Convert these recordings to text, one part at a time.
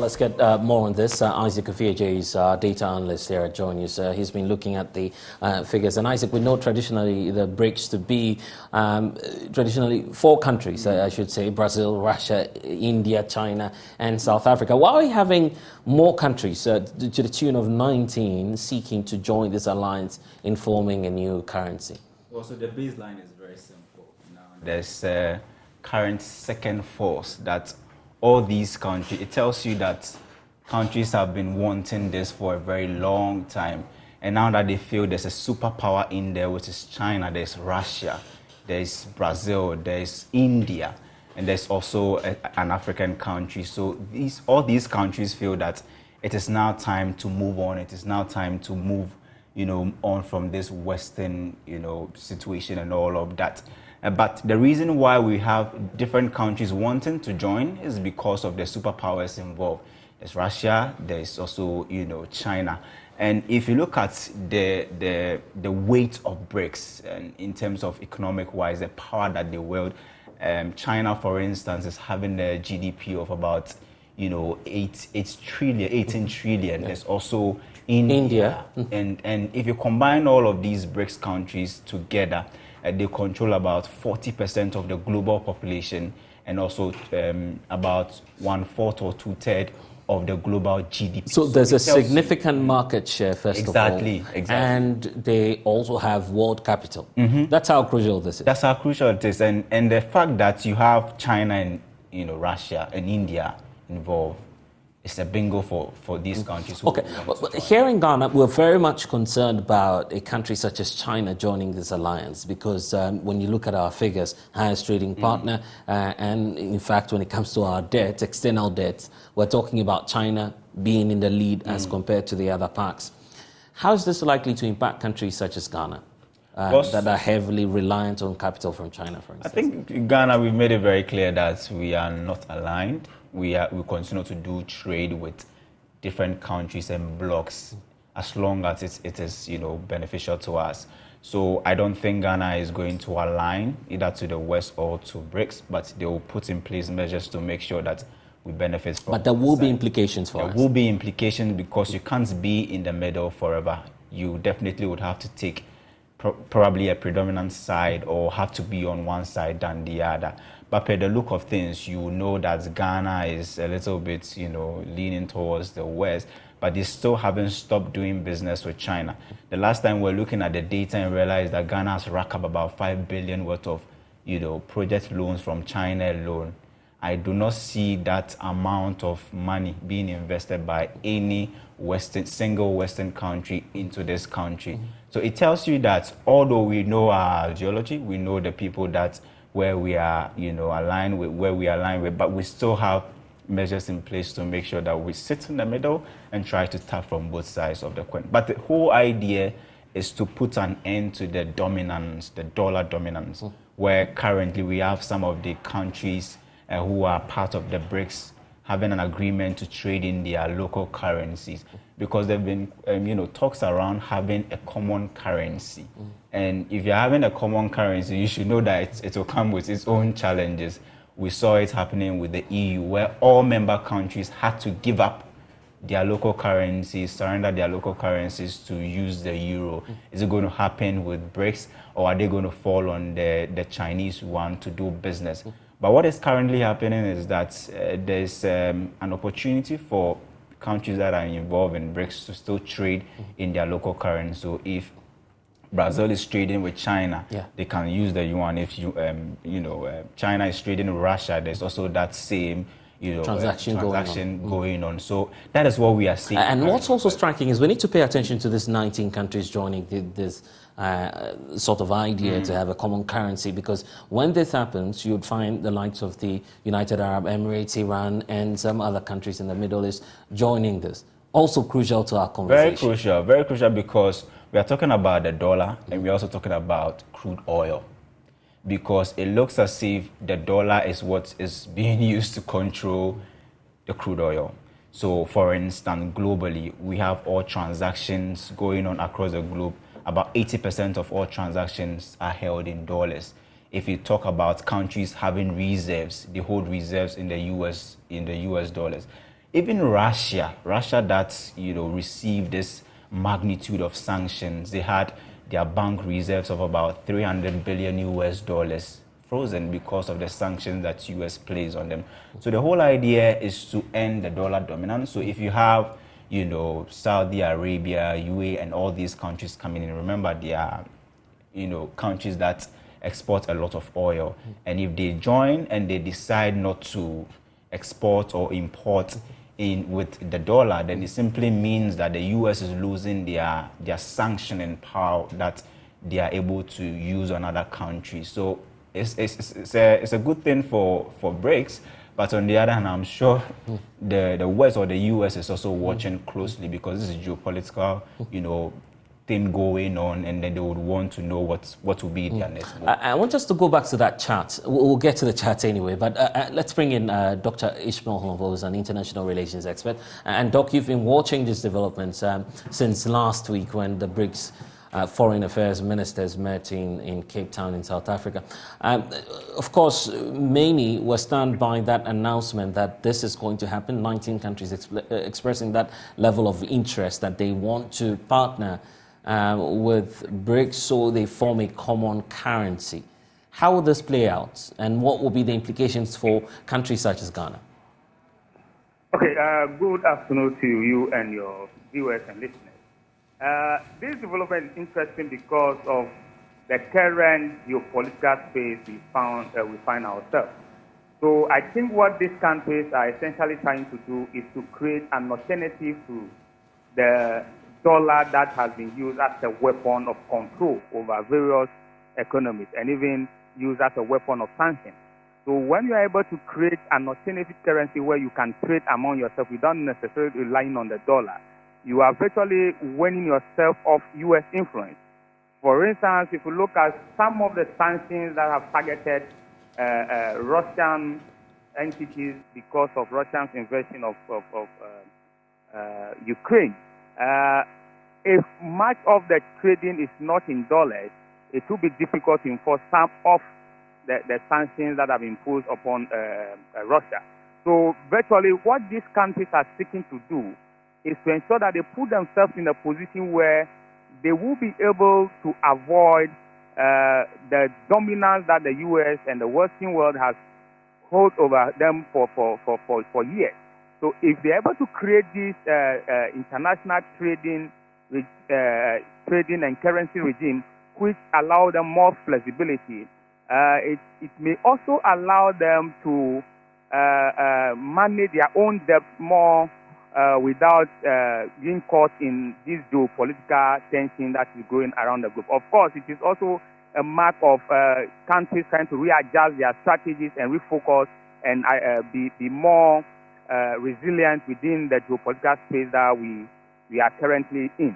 let's get more on this. Isaac Afieje is data analyst here at Join News. He's been looking at the figures. And Isaac, we know traditionally the Brics to be traditionally four countries, I should say: Brazil, Russia, India, China, and South Africa. Why are we having more countries to the tune of 19 seeking to join this alliance in forming a new currency? Well, so the baseline is very simple. Now, there's a current second force that all these countries, it tells you that countries have been wanting this for a very long time. And now that they feel there's a superpower in there, which is China, there's Russia, there's Brazil, there's India, and there's also an African country. So all these countries feel that it is now time to move on. It is now time to move, on from this Western, situation and all of that. But the reason why we have different countries wanting to join is because of the superpowers involved. There's Russia, there's also, China. And if you look at the weight of Brics and in terms of economic-wise, the power that they wield, China, for instance, is having a GDP of about, 18 trillion. There's also India. And if you combine all of these Brics countries together, they control about 40% of the global population and also about 1/4 or 2/3 of the global GDP. So there's a significant market share, first of all. Exactly. And they also have world capital. That's how crucial this is. That's how crucial it is. And the fact that you have China and Russia and India involved, it's a bingo for these countries. Okay, but here in Ghana, we're very much concerned about a country such as China joining this alliance because when you look at our figures, highest trading partner, and in fact, when it comes to our debt, external debt, we're talking about China being in the lead as compared to the other parts. How is this likely to impact countries such as Ghana that are heavily reliant on capital from China, for instance? I think in Ghana, we've made it very clear that we are not aligned. We continue to do trade with different countries and blocks as long as it is beneficial to us. So I don't think Ghana is going to align either to the West or to Brics, but they will put in place measures to make sure that we benefit from. But there will be implications for us. There will be implications because you can't be in the middle forever. You definitely would have to take probably a predominant side or have to be on one side than the other. But per the look of things, you know that Ghana is a little bit, leaning towards the West, but they still haven't stopped doing business with China. The last time we're looking at the data and realized that Ghana has racked up about 5 billion worth of, project loans from China alone. I do not see that amount of money being invested by any single Western country into this country. So it tells you that although we know our geology, we know the people that where we are, aligned with, but we still have measures in place to make sure that we sit in the middle and try to tap from both sides of the coin. But the whole idea is to put an end to the dominance, the dollar dominance, where currently we have some of the countries who are part of the Brics having an agreement to trade in their local currencies because there have been, talks around having a common currency. And if you're having a common currency, you should know that it will come with its own challenges. We saw it happening with the EU, where all member countries had to give up their local currencies, surrender their local currencies to use the euro. Is it going to happen with Brics, or are they going to fall on the Chinese one to do business? But what is currently happening is that there's an opportunity for countries that are involved in Brics to still trade in their local currency. So if Brazil is trading with China, they can use the yuan. If China is trading with Russia, there's also that same transaction going on. So that is what we are seeing. And what's also striking is we need to pay attention to this 19 countries joining this sort of idea to have a common currency, because when this happens, you'd find the likes of the United Arab Emirates, Iran, and some other countries in the Middle East joining this. Also crucial to our conversation. Very crucial because we are talking about the dollar and we're also talking about crude oil. Because it looks as if the dollar is what is being used to control the crude oil. So, for instance, globally, we have all transactions going on across the globe. About 80% of all transactions are held in dollars. If you talk about countries having reserves, they hold reserves in the US dollars. even Russia that, received this magnitude of sanctions, they had their bank reserves of about 300 billion US dollars frozen because of the sanctions that US placed on them. So the whole idea is to end the dollar dominance. So if you have, Saudi Arabia, UAE, and all these countries coming in, remember they are, countries that export a lot of oil. And if they join and they decide not to export or import in with the dollar, then it simply means that the US is losing their sanctioning power that they are able to use on other countries. So it's a good thing for Brics, but on the other hand, I'm sure the West or the US is also watching closely, because this is geopolitical, thing going on, and then they would want to know what will be their next move. I want us to go back to that chart. We'll get to the chart anyway, but let's bring in Dr. Ishmael Honvo, who's an international relations expert. And Doc, you've been watching these developments since last week when the Brics foreign affairs ministers met in Cape Town in South Africa. Of course, many were stunned by that announcement that this is going to happen. 19 countries expressing that level of interest, that they want to partner with Brics so they form a common currency. How will this play out, and what will be the implications for countries such as Ghana? Okay, good afternoon to you and your viewers and listeners. This development is interesting because of the current geopolitical space we find ourselves. So I think what these countries are essentially trying to do is to create an alternative to the dollar that has been used as a weapon of control over various economies, and even used as a weapon of sanction. So when you are able to create an alternative currency where you can trade among yourself without necessarily relying on the dollar, you are virtually winning yourself off U.S. influence. For instance, if you look at some of the sanctions that have targeted Russian entities because of Russia's invasion of Ukraine, if much of the trading is not in dollars, it will be difficult to enforce some of the sanctions that have been imposed upon Russia. So virtually what these countries are seeking to do is to ensure that they put themselves in a position where they will be able to avoid the dominance that the U.S. and the Western world has held over them for years. So if they're able to create this international trading and currency regime, which allow them more flexibility, it may also allow them to manage their own debt more without being caught in this geopolitical tension that is growing around the globe. Of course, it is also a mark of countries trying to readjust their strategies and refocus and be more resilient within the geopolitical space that we are currently in.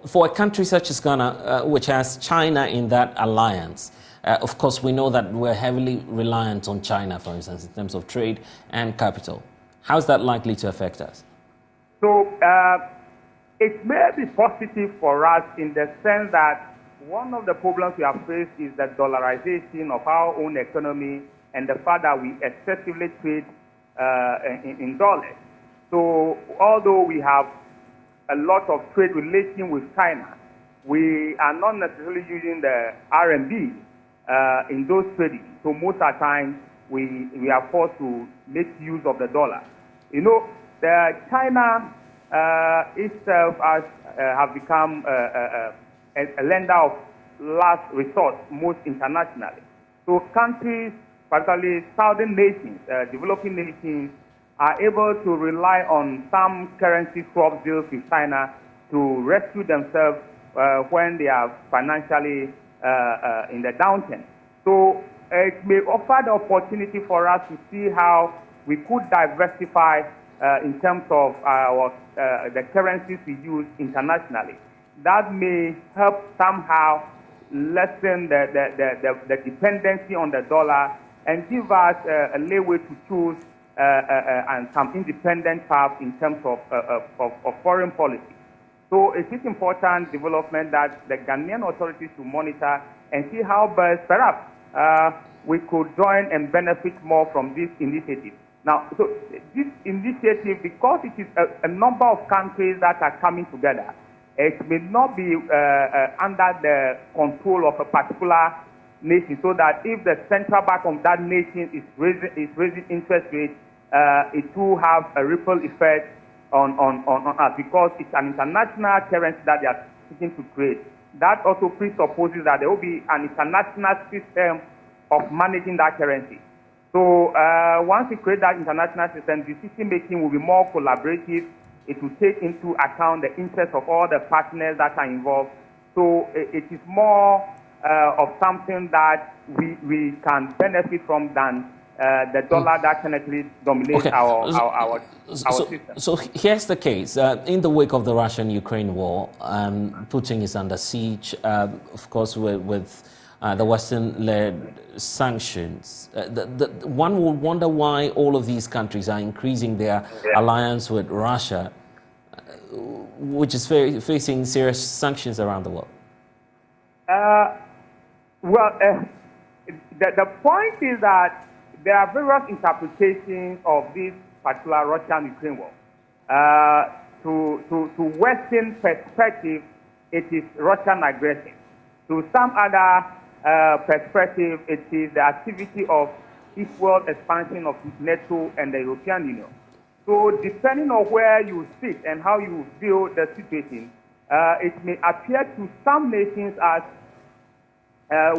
For a country such as Ghana, which has China in that alliance, of course, we know that we're heavily reliant on China, for instance, in terms of trade and capital. How's that likely to affect us? So it may be positive for us in the sense that one of the problems we have faced is the dollarization of our own economy and the fact that we excessively trade in dollars. So although we have a lot of trade relation with China, we are not necessarily using the RMB in those trading. So most of the time we are forced to make use of the dollar. You know, China itself has become a lender of last resort most internationally. So countries, particularly southern nations, developing nations, are able to rely on some currency swap deals with China to rescue themselves when they are financially in the downturn. So it may offer the opportunity for us to see how we could diversify in terms of the currencies we use internationally. That may help somehow lessen the dependency on the dollar and give us a leeway to choose and some independent path in terms of foreign policy. So it is important development that the Ghanaian authorities should monitor and see how best perhaps we could join and benefit more from this initiative. Now, so this initiative, because it is a number of countries that are coming together, it may not be under the control of a particular nation, so that if the central bank of that nation is raising interest rates, it will have a ripple effect on us, because it's an international currency that they are seeking to create. That also presupposes that there will be an international system of managing that currency. So once we create that international system, decision-making will be more collaborative. It will take into account the interests of all the partners that are involved. So it is more of something that we can benefit from than the dollar that currently dominates our system. So here's the case. In the wake of the Russian-Ukraine war, Putin is under siege, of course, with the Western-led sanctions. One will wonder why all of these countries are increasing their alliance with Russia, which is facing serious sanctions around the world. The point is that there are various interpretations of this particular Russian-Ukraine war. To Western perspective, it is Russian aggression. To some other perspective, it is the activity of equal expansion of NATO and the European Union. So depending on where you sit and how you view the situation, it may appear to some nations as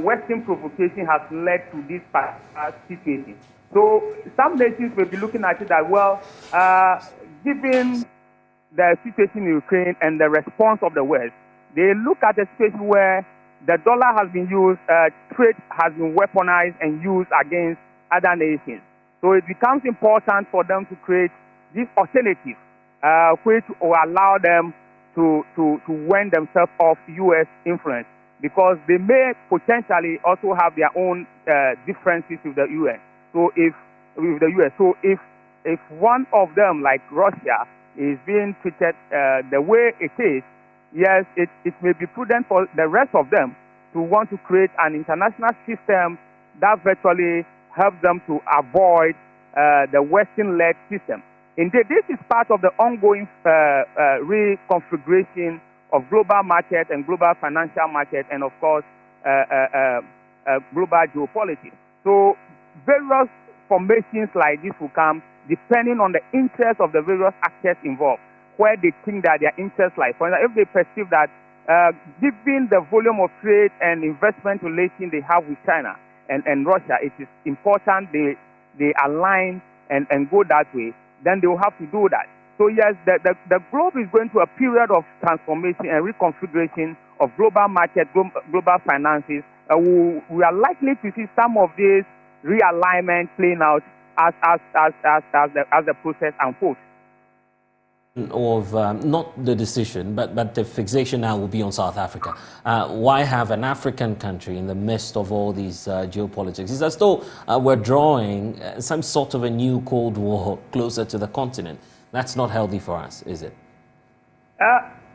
Western provocation has led to this situation. So some nations may be looking at it that, well, given the situation in Ukraine and the response of the West, they look at a situation where the dollar has been used, trade has been weaponized and used against other nations. So it becomes important for them to create this alternative, which will allow them to wend themselves off U.S. influence, because they may potentially also have their own differences with the U.S. So if one of them, like Russia, is being treated the way it is, yes, it may be prudent for the rest of them to want to create an international system that virtually helps them to avoid the Western-led system. Indeed, this is part of the ongoing reconfiguration of global market and global financial market, and of course, global geopolitics. So various formations like this will come depending on the interests of the various actors involved, where they think that their interests lie. For example, if they perceive that given the volume of trade and investment relations they have with China and Russia, it is important they align and go that way, then they will have to do that. So yes, the globe is going through a period of transformation and reconfiguration of global market, global finances. We are likely to see some of this realignment playing out as the process unfolds. Of not the decision, but the fixation now will be on South Africa. Why have an African country in the midst of all these geopolitics? It's as though we're drawing some sort of a new Cold War closer to the continent. That's not healthy for us, is it?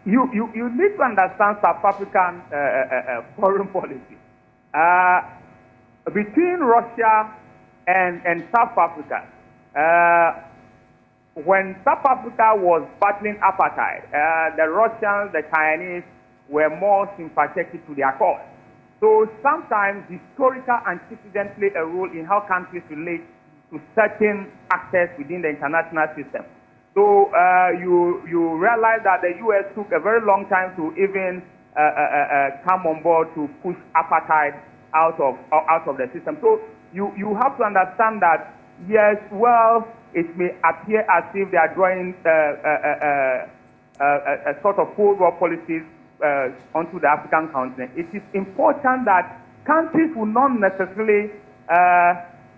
You need to understand South African foreign policy. Between Russia and South Africa, when South Africa was battling apartheid, the Russians, the Chinese were more sympathetic to their cause. So sometimes historical antecedents play a role in how countries relate to certain actors within the international system. So you realize that the U.S. took a very long time to even come on board to push apartheid out of the system. So you have to understand that, yes, well, it may appear as if they are drawing a sort of Cold War policies onto the African continent. It is important that countries will not necessarily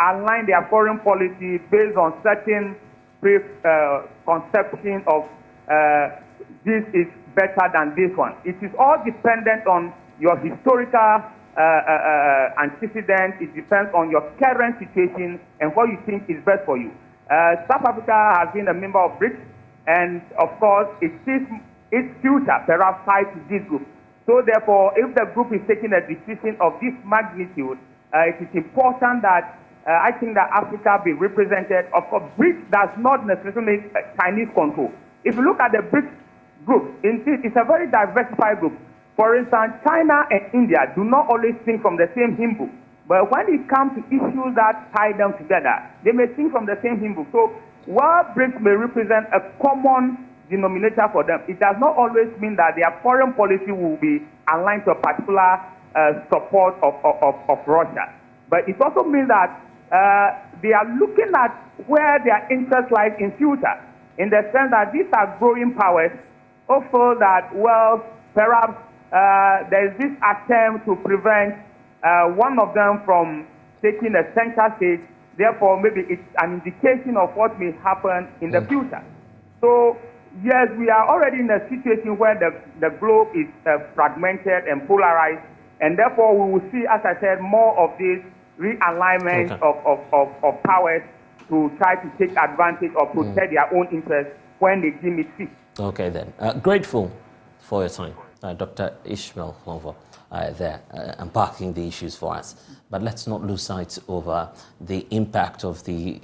align their foreign policy based on certain conception of this is better than this one. It is all dependent on your historical antecedents. It depends on your current situation and what you think is best for you. South Africa has been a member of Brics, and of course, it sees its future perhaps tied to this group. So therefore, if the group is taking a decision of this magnitude, it is important that I think that Africa be represented. Of course, BRICS does not necessarily mean Chinese control. If you look at the BRICS group, indeed, it's a very diversified group. For instance, China and India do not always sing from the same hymn book. But when it comes to issues that tie them together, they may sing from the same hymn book. So while BRICS may represent a common denominator for them, it does not always mean that their foreign policy will be aligned to a particular support of Russia. But it also means that they are looking at where their interest lies in future, in the sense that these are growing powers who feel that, well, perhaps there is this attempt to prevent one of them from taking a center stage. Therefore, maybe it's an indication of what may happen in the future. So, yes, we are already in a situation where the globe is fragmented and polarized, and therefore we will see, as I said, more of this realignment of powers to try to take advantage or protect their own interests when they deem it fit. Okay, then. Grateful for your time, Dr. Ishmael Lonvo, there, unpacking the issues for us. But let's not lose sight over the impact of the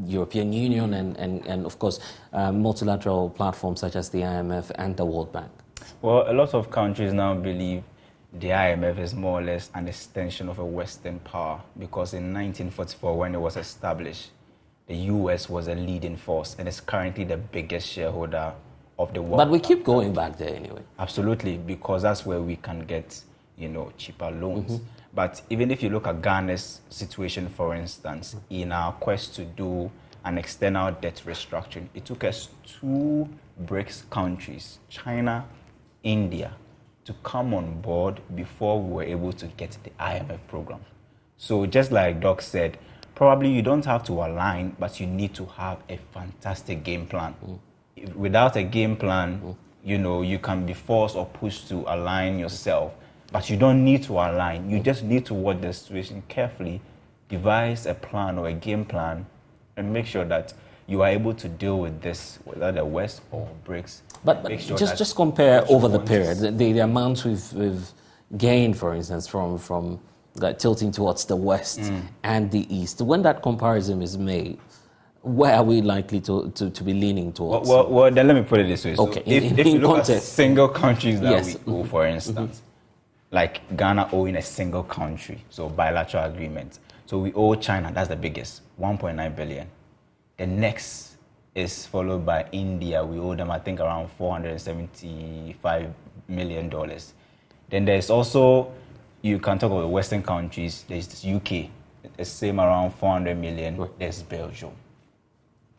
European Union and of course, multilateral platforms such as the IMF and the World Bank. Well, a lot of countries now believe the IMF is more or less an extension of a Western power, because in 1944, when it was established, the US was a leading force and is currently the biggest shareholder of the world. But we keep going back there anyway. Absolutely, because that's where we can get, cheaper loans. But even if you look at Ghana's situation, for instance, in our quest to do an external debt restructuring, it took us 2 BRICS countries, China, India, to come on board before we were able to get the IMF program. So just like Doc said, probably you don't have to align, but you need to have a fantastic game plan. Without a game plan, you can be forced or pushed to align yourself, but you don't need to align. You just need to watch the situation carefully, devise a plan or a game plan, and make sure that you are able to deal with this, whether the West or BRICS. But sure just compare over the period, the amounts we've gained, for instance, from tilting towards the West and the East. When that comparison is made, where are we likely to be leaning towards? Well, then let me put it this way. So okay, if you look at single countries that we owe, for instance, like Ghana owing a single country, so bilateral agreements. So we owe China, that's the biggest, 1.9 billion. The next is followed by India. We owe them, I think, around $475 million. Then there's also, you can talk about Western countries, there's this UK, it's the same around 400 million. Right. There's Belgium.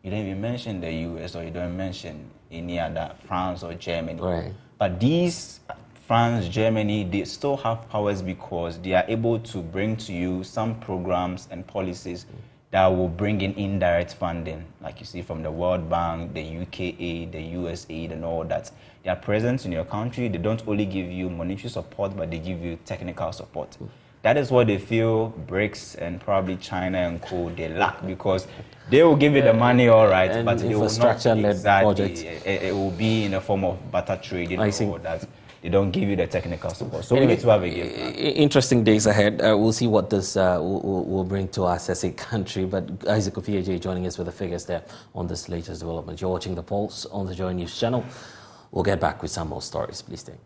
You don't even mention the US, or you don't mention any other, France or Germany. Right. But these, France, Germany, they still have powers because they are able to bring to you some programs and policies that will bring in indirect funding, like you see from the World Bank, the UK aid, the US aid, and all that. They are present in your country. They don't only give you monetary support, but they give you technical support. That is what they feel BRICS and probably China and co, they lack, because they will give you the money, all right, but it will not be exactly, it will be in the form of barter trading or that. They don't give you the technical support. So anyway, we need to have a game plan. Interesting days ahead. We'll see what this will bring to us as a country. But Isaac Ofieje joining us with the figures there on this latest development. You're watching The Pulse on the Joy News channel. We'll get back with some more stories. Please stay.